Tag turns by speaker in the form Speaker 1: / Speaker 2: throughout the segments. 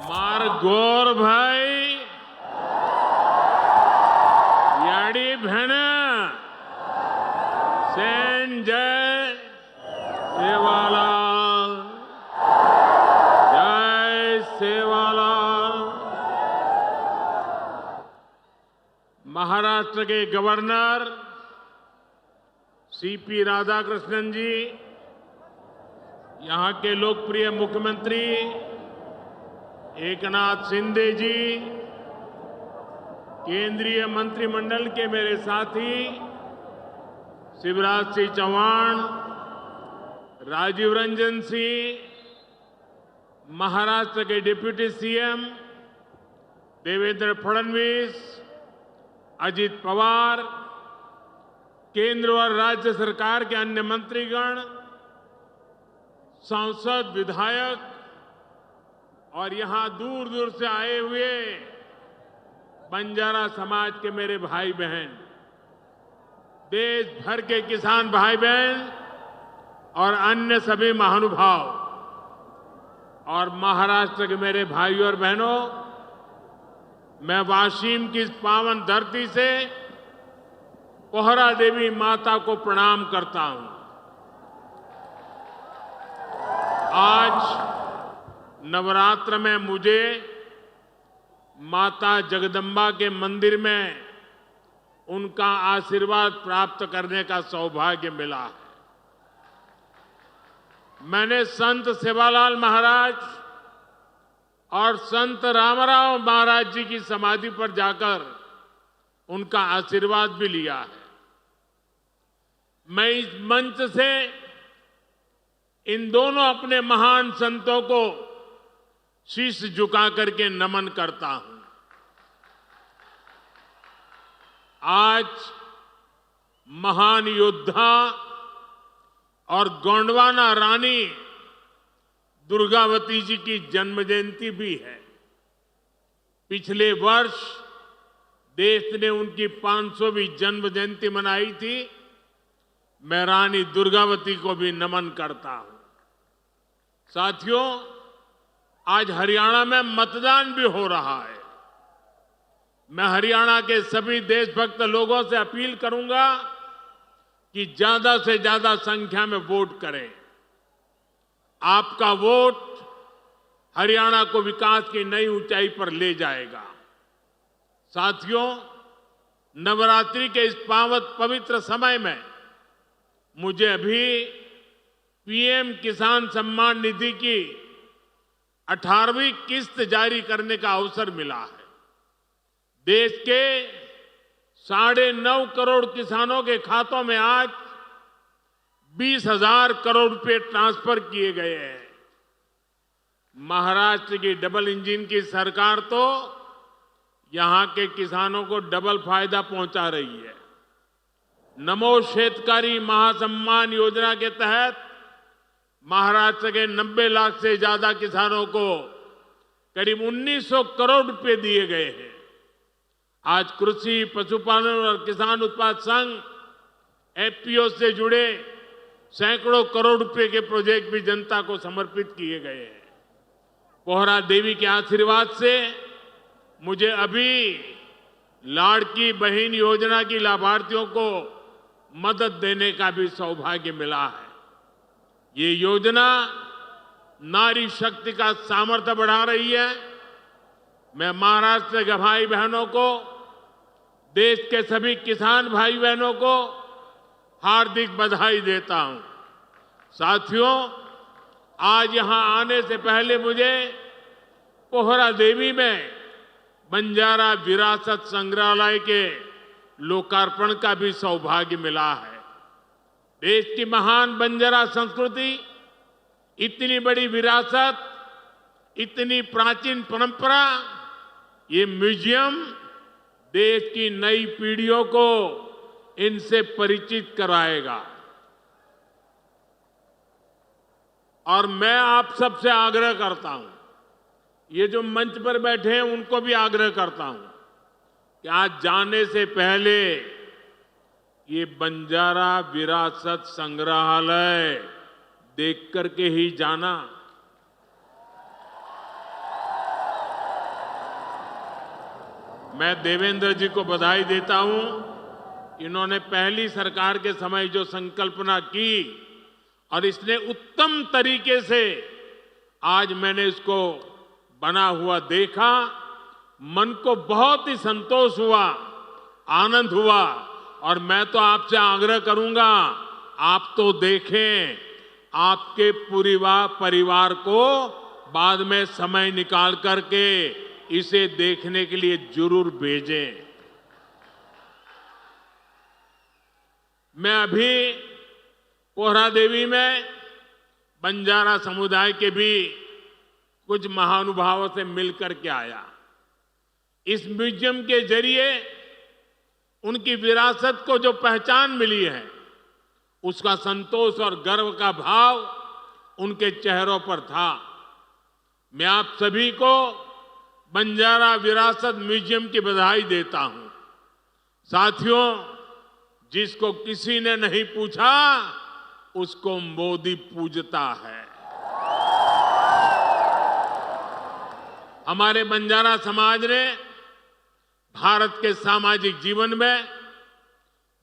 Speaker 1: मार गोर भाई याडी भेण सेन जय सेवालाल जय सेवालाल। महाराष्ट्र के गवर्नर सीपी राधाकृष्णन जी, यहां के लोकप्रिय मुख्यमंत्री एकनाथ शिंदे जी, केंद्रीय मंत्रिमंडल के मेरे साथी शिवराज सिंह चौहान, राजीव रंजन सिंह, महाराष्ट्र के डिप्टी सीएम देवेंद्र फडणवीस, अजित पवार, केंद्र और राज्य सरकार के अन्य मंत्रीगण, सांसद, विधायक और यहां दूर दूर से आए हुए बंजारा समाज के मेरे भाई बहन, देश भर के किसान भाई बहन और अन्य सभी महानुभाव और महाराष्ट्र के मेरे भाइयों और बहनों, मैं वाशिम की इस पावन धरती से पोहरा देवी माता को प्रणाम करता हूं। आज नवरात्र में मुझे माता जगदम्बा के मंदिर में उनका आशीर्वाद प्राप्त करने का सौभाग्य मिला है। मैंने संत सेवालाल महाराज और संत रामराव महाराज जी की समाधि पर जाकर उनका आशीर्वाद भी लिया है। मैं इस मंच से इन दोनों अपने महान संतों को शीश झुका करके नमन करता हूं। आज महान योद्धा और गोंडवाना रानी दुर्गावती जी की जन्म जयंती भी है। पिछले वर्ष देश ने उनकी 500वीं जन्म जयंती मनाई थी। मैं रानी दुर्गावती को भी नमन करता हूं। साथियों, आज हरियाणा में मतदान भी हो रहा है। मैं हरियाणा के सभी देशभक्त लोगों से अपील करूंगा कि ज्यादा से ज्यादा संख्या में वोट करें। आपका वोट हरियाणा को विकास की नई ऊंचाई पर ले जाएगा। साथियों, नवरात्रि के इस पावन पवित्र समय में मुझे अभी पीएम किसान सम्मान निधि की 18वीं किस्त जारी करने का अवसर मिला है। देश के 9.5 करोड़ किसानों के खातों में आज 20,000 करोड़ रुपए ट्रांसफर किए गए हैं। महाराष्ट्र की डबल इंजन की सरकार तो यहां के किसानों को डबल फायदा पहुंचा रही है। नमो शेतकारी महासम्मान योजना के तहत महाराष्ट्र के 90 लाख से ज्यादा किसानों को करीब 1900 करोड़ रुपए दिए गए हैं। आज कृषि, पशुपालन और किसान उत्पाद संघ एफपीओ से जुड़े सैकड़ों करोड़ रुपए के प्रोजेक्ट भी जनता को समर्पित किए गए हैं। पोहरा देवी के आशीर्वाद से मुझे अभी लाड़की बहन योजना की लाभार्थियों को मदद देने का भी सौभाग्य मिला है। ये योजना नारी शक्ति का सामर्थ्य बढ़ा रही है। मैं महाराष्ट्र के भाई बहनों को, देश के सभी किसान भाई बहनों को हार्दिक बधाई देता हूं। साथियों, आज यहां आने से पहले मुझे पोहरा देवी में बंजारा विरासत संग्रहालय के लोकार्पण का भी सौभाग्य मिला है। देश की महान बंजारा संस्कृति, इतनी बड़ी विरासत, इतनी प्राचीन परंपरा, ये म्यूजियम देश की नई पीढ़ियों को इनसे परिचित कराएगा। और मैं आप सबसे आग्रह करता हूं, ये जो मंच पर बैठे हैं उनको भी आग्रह करता हूं कि आज जाने से पहले ये बंजारा विरासत संग्रहालय देख करके ही जाना। मैं देवेंद्र जी को बधाई देता हूं। इन्होंने पहली सरकार के समय जो संकल्पना की और इसने उत्तम तरीके से आज मैंने इसको बना हुआ देखा, मन को बहुत ही संतोष हुआ, आनंद हुआ। और मैं तो आपसे आग्रह करूंगा, आप तो देखें, आपके पूरे परिवार को बाद में समय निकाल करके इसे देखने के लिए जरूर भेजें। मैं अभी पोहरादेवी में बंजारा समुदाय के भी कुछ महानुभावों से मिलकर के आया। इस म्यूजियम के जरिए उनकी विरासत को जो पहचान मिली है, उसका संतोष और गर्व का भाव उनके चेहरों पर था। मैं आप सभी को बंजारा विरासत म्यूजियम की बधाई देता हूं। साथियों, जिसको किसी ने नहीं पूछा, उसको मोदी पूजता है। हमारे बंजारा समाज ने भारत के सामाजिक जीवन में,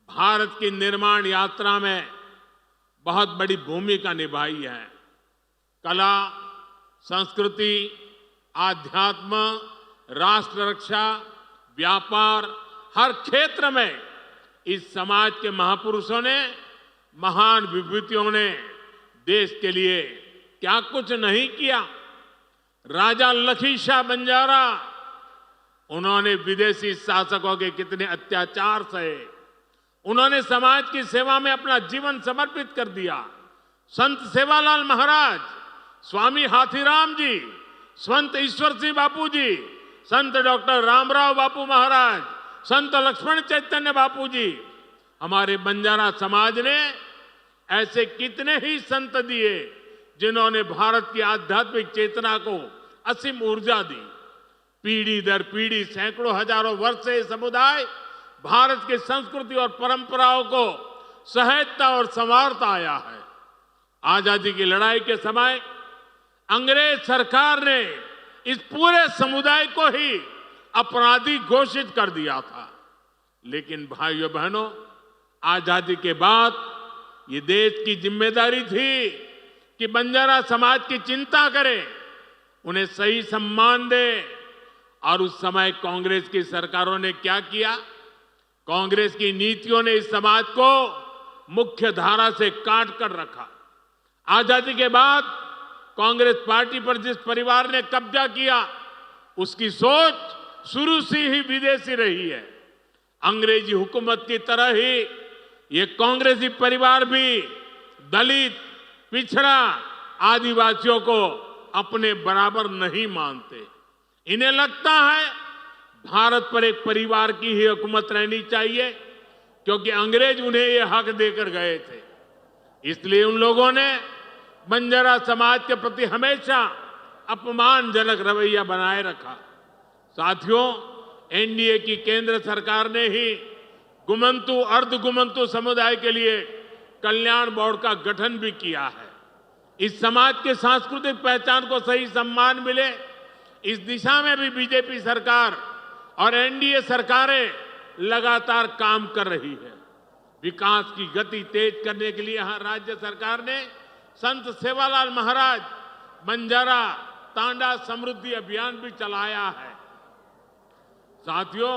Speaker 1: भारत की निर्माण यात्रा में बहुत बड़ी भूमिका निभाई है। कला, संस्कृति, आध्यात्म, राष्ट्र रक्षा, व्यापार, हर क्षेत्र में इस समाज के महापुरुषों ने, महान विभूतियों ने देश के लिए क्या कुछ नहीं किया। राजा लखी शाह बंजारा, उन्होंने विदेशी शासकों के कितने अत्याचार सहे, उन्होंने समाज की सेवा में अपना जीवन समर्पित कर दिया। संत सेवालाल महाराज, स्वामी हाथीराम जी, संत ईश्वर सिंह बापू जी, संत डॉक्टर रामराव बापू महाराज, संत लक्ष्मण चैतन्य बापू जी, हमारे बंजारा समाज ने ऐसे कितने ही संत दिए जिन्होंने भारत की आध्यात्मिक चेतना को असीम ऊर्जा दी। पीढ़ी दर पीढ़ी, सैकड़ों हजारों वर्ष से समुदाय भारत की संस्कृति और परंपराओं को सहेजता और संवारता आया है। आजादी की लड़ाई के समय अंग्रेज सरकार ने इस पूरे समुदाय को ही अपराधी घोषित कर दिया था। लेकिन भाइयों बहनों, आजादी के बाद ये देश की जिम्मेदारी थी कि बंजारा समाज की चिंता करे, उन्हें सही सम्मान दे। और उस समय कांग्रेस की सरकारों ने क्या किया? कांग्रेस की नीतियों ने इस समाज को मुख्य धारा से काट कर रखा। आजादी के बाद कांग्रेस पार्टी पर जिस परिवार ने कब्जा किया, उसकी सोच शुरू से ही विदेशी रही है। अंग्रेजी हुकूमत की तरह ही ये कांग्रेसी परिवार भी दलित, पिछड़ा, आदिवासियों को अपने बराबर नहीं मानते। इन्हें लगता है भारत पर एक परिवार की ही हुकूमत रहनी चाहिए, क्योंकि अंग्रेज उन्हें ये हक देकर गए थे। इसलिए उन लोगों ने बंजारा समाज के प्रति हमेशा अपमानजनक रवैया बनाए रखा। साथियों, एनडीए की केंद्र सरकार ने ही गुमंतु, अर्धगुमंतु समुदाय के लिए कल्याण बोर्ड का गठन भी किया है। इस समाज के सांस्कृतिक पहचान को सही सम्मान मिले, इस दिशा में भी बीजेपी सरकार और एनडीए सरकारें लगातार काम कर रही है। विकास की गति तेज करने के लिए यहां राज्य सरकार ने संत सेवालाल महाराज बंजारा तांडा समृद्धि अभियान भी चलाया है। साथियों,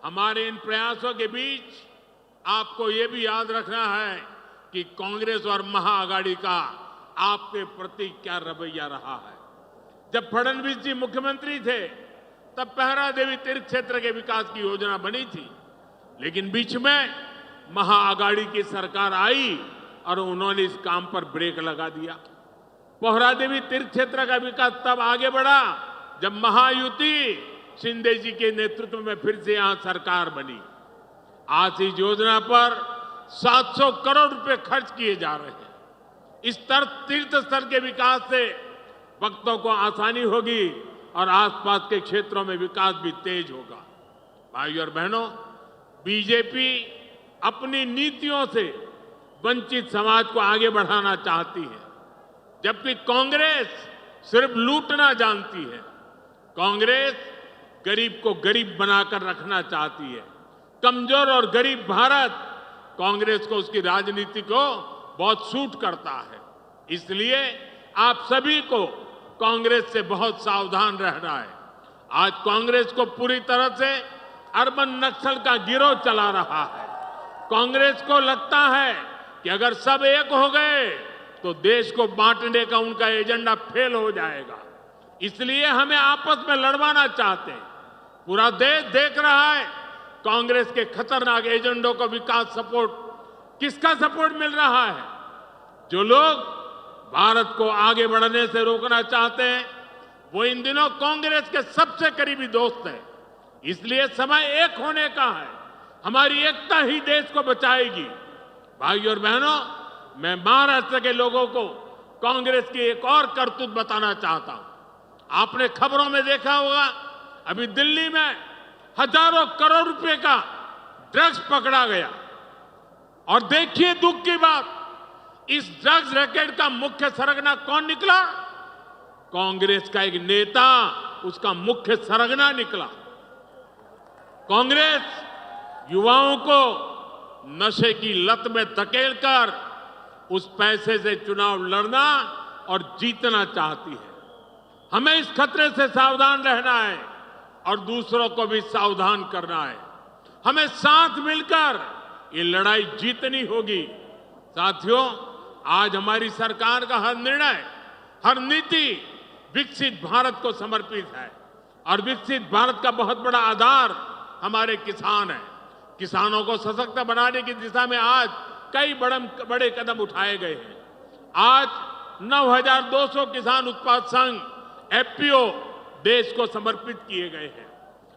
Speaker 1: हमारे इन प्रयासों के बीच आपको ये भी याद रखना है कि कांग्रेस और महाआघाड़ी का आपके प्रति क्या रवैया रहा है। जब फडणवीस जी मुख्यमंत्री थे, तब पहरा देवी तीर्थ क्षेत्र के विकास की योजना बनी थी, लेकिन बीच में महाआघाड़ी की सरकार आई और उन्होंने इस काम पर ब्रेक लगा दिया। पोहरा देवी तीर्थ क्षेत्र का विकास तब आगे बढ़ा जब महायुति शिंदे जी के नेतृत्व में फिर से यहां सरकार बनी। आज इस योजना पर 700 करोड़ रुपए खर्च किए जा रहे हैं। इस तीर्थ स्थल के विकास से भक्तों को आसानी होगी और आसपास के क्षेत्रों में विकास भी तेज होगा। भाइयों और बहनों, बीजेपी अपनी नीतियों से वंचित समाज को आगे बढ़ाना चाहती है, जबकि कांग्रेस सिर्फ लूटना जानती है। कांग्रेस गरीब को गरीब बनाकर रखना चाहती है। कमजोर और गरीब भारत कांग्रेस को, उसकी राजनीति को बहुत सूट करता है। इसलिए आप सभी को कांग्रेस से बहुत सावधान रहना है। आज कांग्रेस को पूरी तरह से अर्बन नक्सल का गिरोह चला रहा है। कांग्रेस को लगता है कि अगर सब एक हो गए तो देश को बांटने का उनका एजेंडा फेल हो जाएगा। इसलिए हमें आपस में लड़वाना चाहते हैं। पूरा देश देख रहा है कांग्रेस के खतरनाक एजेंडों को, विकास सपोर्ट, किसका सपोर्ट मिल रहा है? जो लोग भारत को आगे बढ़ने से रोकना चाहते हैं वो इन दिनों कांग्रेस के सबसे करीबी दोस्त हैं। इसलिए समय एक होने का है। हमारी एकता ही देश को बचाएगी। भाइयों और बहनों, मैं महाराष्ट्र के लोगों को कांग्रेस की एक और करतूत बताना चाहता हूं। आपने खबरों में देखा होगा, अभी दिल्ली में हजारों करोड़ रुपए का ड्रग्स पकड़ा गया। और देखिए दुख की बात, इस ड्रग्स रैकेट का मुख्य सरगना कौन निकला? कांग्रेस का एक नेता उसका मुख्य सरगना निकला। कांग्रेस युवाओं को नशे की लत में धकेलकर उस पैसे से चुनाव लड़ना और जीतना चाहती है। हमें इस खतरे से सावधान रहना है और दूसरों को भी सावधान करना है। हमें साथ मिलकर ये लड़ाई जीतनी होगी। साथियों, आज हमारी सरकार का हर निर्णय, हर नीति विकसित भारत को समर्पित है। और विकसित भारत का बहुत बड़ा आधार हमारे किसान हैं। किसानों को सशक्त बनाने की दिशा में आज कई बड़े कदम उठाए गए हैं। आज 9,200 किसान उत्पाद संघ एफपीओ देश को समर्पित किए गए हैं।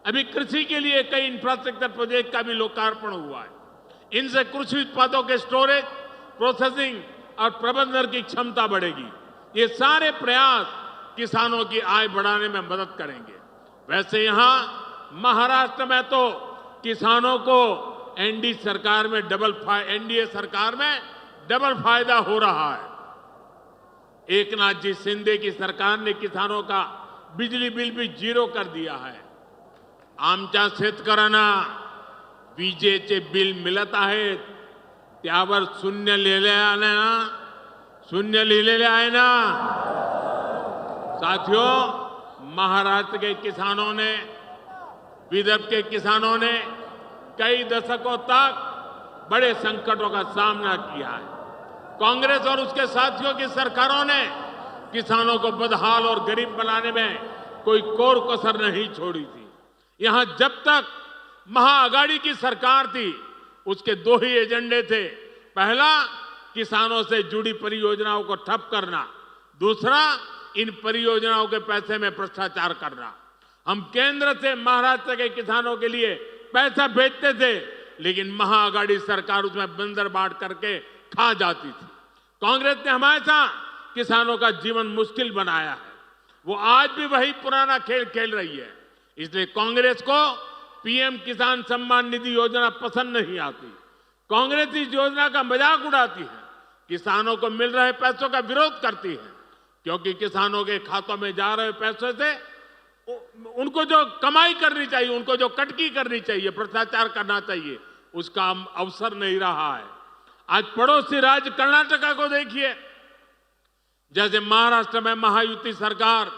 Speaker 1: अभी कृषि के लिए कई इंफ्रास्ट्रक्चर प्रोजेक्ट का भी लोकार्पण हुआ है। इनसे कृषि उत्पादों के स्टोरेज, प्रोसेसिंग और प्रबंधन की क्षमता बढ़ेगी। ये सारे प्रयास किसानों की आय बढ़ाने में मदद करेंगे। वैसे यहां महाराष्ट्र में तो किसानों को एनडीए सरकार में डबल फायदा हो रहा है। एकनाथ जी शिंदे की सरकार ने किसानों का बिजली बिल भी जीरो कर दिया है। आमच्या शेतकऱ्यांना विजेचे बिल मिळत आहेत, त्यावर शून्य लिहिलेले आहे ना। साथियों, महाराष्ट्र के किसानों ने, विदर्भ के किसानों ने कई दशकों तक बड़े संकटों का सामना किया है। कांग्रेस और उसके साथियों की सरकारों ने किसानों को बदहाल और गरीब बनाने में कोई कोर कसर नहीं छोड़ी थी। यहां जब तक महाअगाड़ी की सरकार थी, उसके दो ही एजेंडे थे। पहला, किसानों से जुड़ी परियोजनाओं को ठप करना। दूसरा, इन परियोजनाओं के पैसे में भ्रष्टाचार करना। हम केंद्र से महाराष्ट्र के किसानों के लिए पैसा भेजते थे, लेकिन महाअगाड़ी सरकार उसमें बंदर बांट करके खा जाती थी। कांग्रेस ने हमेशा किसानों का जीवन मुश्किल बनाया है। वो आज भी वही पुराना खेल खेल रही है। इसलिए कांग्रेस को पीएम किसान सम्मान निधि योजना पसंद नहीं आती। कांग्रेस इस योजना का मजाक उड़ाती है, किसानों को मिल रहे पैसों का विरोध करती है, क्योंकि किसानों के खातों में जा रहे पैसों से उनको जो कमाई करनी चाहिए, उनको जो कटकी करनी चाहिए, भ्रष्टाचार करना चाहिए, उसका अवसर नहीं रहा है। आज पड़ोसी राज्य कर्नाटका को देखिए, जैसे महाराष्ट्र में महायुति सरकार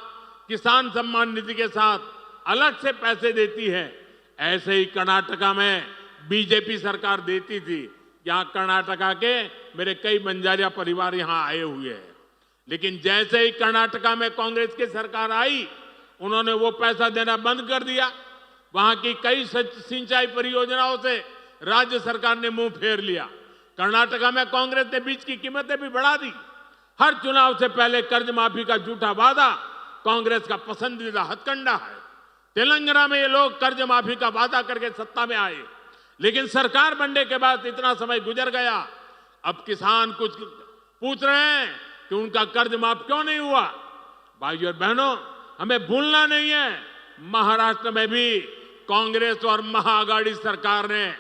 Speaker 1: किसान सम्मान निधि के साथ अलग से पैसे देती है, ऐसे ही कर्नाटका में बीजेपी सरकार देती थी। यहां कर्नाटका के मेरे कई बंजारिया परिवार यहां आए हुए हैं। लेकिन जैसे ही कर्नाटका में कांग्रेस की सरकार आई, उन्होंने वो पैसा देना बंद कर दिया। वहां की कई सिंचाई परियोजनाओं से राज्य सरकार ने मुंह फेर लिया। कर्नाटका में कांग्रेस ने बीज की कीमतें भी बढ़ा दी। हर चुनाव से पहले कर्ज माफी का झूठा वादा कांग्रेस का पसंदीदा हथकंडा है। तेलंगाना में ये लोग कर्ज माफी का वादा करके सत्ता में आए, लेकिन सरकार बनने के बाद इतना समय गुजर गया, अब किसान कुछ पूछ रहे हैं कि उनका कर्ज माफ क्यों नहीं हुआ। भाइयों और बहनों, हमें भूलना नहीं है, महाराष्ट्र में भी कांग्रेस और महाअगाड़ी सरकार ने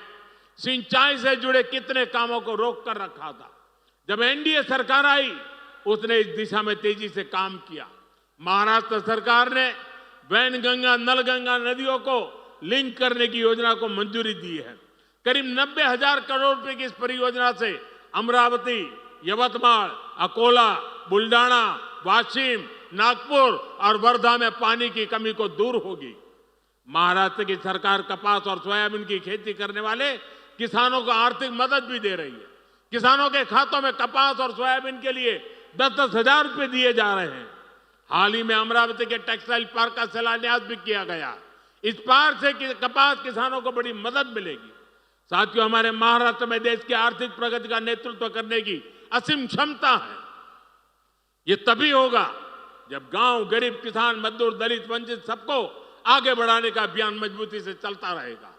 Speaker 1: सिंचाई से जुड़े कितने कामों को रोक कर रखा था। जब एनडीए सरकार आई, उसने इस दिशा में तेजी से काम किया। महाराष्ट्र सरकार ने वैनगंगा नलगंगा नदियों को लिंक करने की योजना को मंजूरी दी है। करीब 90,000 करोड़ रुपए की इस परियोजना से अमरावती, यवतमाल, अकोला, बुल्डाना, वाशिम, नागपुर और वर्धा में पानी की कमी को दूर होगी। महाराष्ट्र की सरकार कपास और सोयाबीन की खेती करने वाले किसानों को आर्थिक मदद भी दे रही है। किसानों के खातों में कपास और सोयाबीन के लिए 10-10 हजार रुपए दिए जा रहे हैं। हाल ही में अमरावती के टेक्सटाइल पार्क का शिलान्यास भी किया गया। इस पार्क से कपास किसानों को बड़ी मदद मिलेगी। साथियों, हमारे महाराष्ट्र में देश की आर्थिक प्रगति का नेतृत्व करने की असीम क्षमता है। ये तभी होगा जब गांव, गरीब, किसान, मजदूर, दलित, वंचित सबको आगे बढ़ाने का अभियान मजबूती से चलता रहेगा।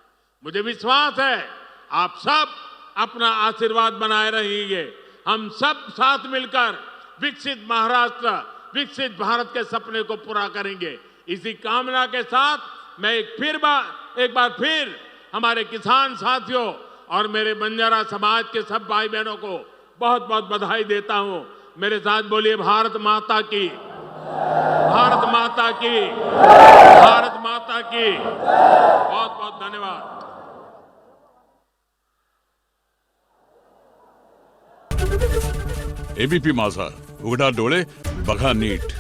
Speaker 1: मुझे विश्वास है आप सब अपना आशीर्वाद बनाए रहेंगे। हम सब साथ मिलकर विकसित महाराष्ट्र, विकसित भारत के सपने को पूरा करेंगे। इसी कामना के साथ मैं एक बार फिर हमारे किसान साथियों और मेरे बंजारा समाज के सब भाई बहनों को बहुत बहुत बधाई देता हूं। मेरे साथ बोलिए भारत माता की, भारत माता की, भारत माता की। बहुत बहुत धन्यवाद।
Speaker 2: एबीपी माझा, उघडा डोळे बघा नीट।